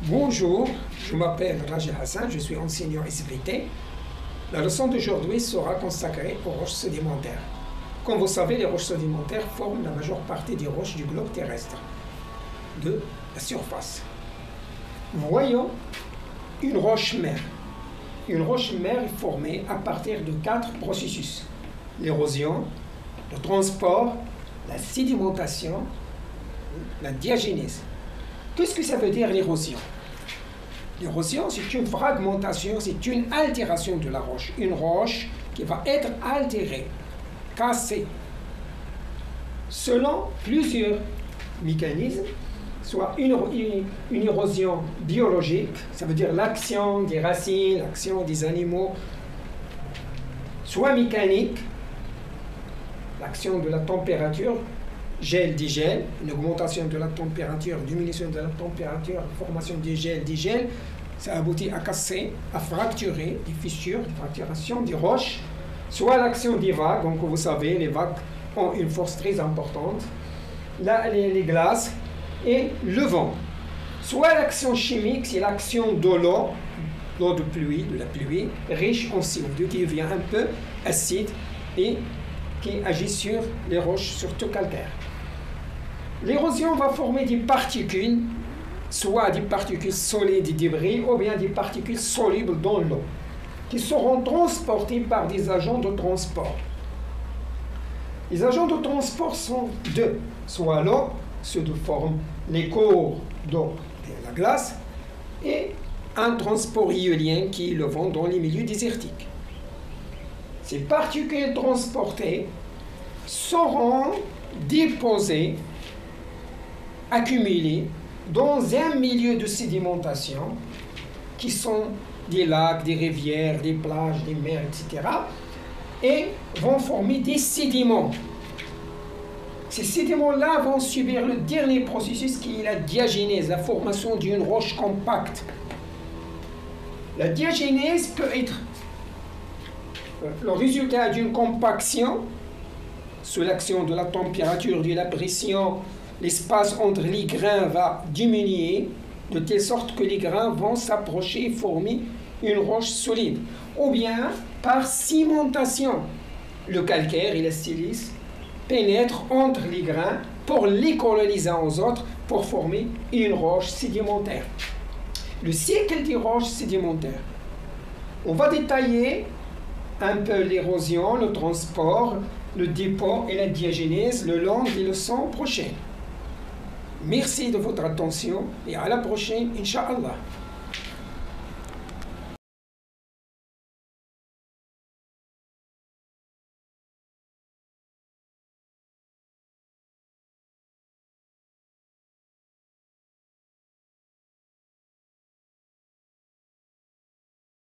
Bonjour, je m'appelle Raja Hassan, je suis enseignant SVT. La leçon d'aujourd'hui sera consacrée aux roches sédimentaires. Comme vous savez, les roches sédimentaires forment la majeure partie des roches du globe terrestre, de la surface. Voyons une roche-mère. Une roche-mère est formée à partir de 4 processus: l'érosion, le transport, la sédimentation, la diagénèse. Qu'est-ce que ça veut dire l'érosion? L'érosion, c'est une fragmentation, c'est une altération de la roche. Une roche qui va être altérée, cassée, selon plusieurs mécanismes, soit une érosion biologique, ça veut dire l'action des racines, l'action des animaux, soit mécanique, l'action de la température, gel, dégel, une augmentation de la température, diminution de la température, formation des gels, dégel, ça aboutit à casser, à fracturer des fissures, des fracturations des roches, soit l'action des vagues, donc vous savez, les vagues ont une force très importante, là, les glaces et le vent. Soit l'action chimique, c'est l'action de l'eau de pluie, de la pluie, riche en CO2 qui devient un peu acide et qui agit sur les roches, surtout calcaires. L'érosion va former des particules, soit des particules solides et débris, ou bien des particules solubles dans l'eau, qui seront transportées par des agents de transport. Les agents de transport sont deux, soit l'eau, ceux de forme les cours d'eau et la glace, et un transport éolien qui est le vent dans les milieux désertiques. Ces particules transportées seront déposées, accumulées dans un milieu de sédimentation qui sont des lacs, des rivières, des plages, des mers, etc. et vont former des sédiments. Ces sédiments-là vont subir le dernier processus qui est la diagénèse, la formation d'une roche compacte. La diagénèse peut être le résultat d'une compaction sous l'action de la température, de la pression. L'espace entre les grains va diminuer de telle sorte que les grains vont s'approcher et former une roche solide. Ou bien par cimentation. Le calcaire et la silice pénètrent entre les grains pour les coloniser aux autres pour former une roche sédimentaire. Le cycle des roches sédimentaires. On va détailler un peu l'érosion, le transport, le dépôt et la diagénèse le long des leçons prochaines. Merci de votre attention et à la prochaine, Inch'Allah.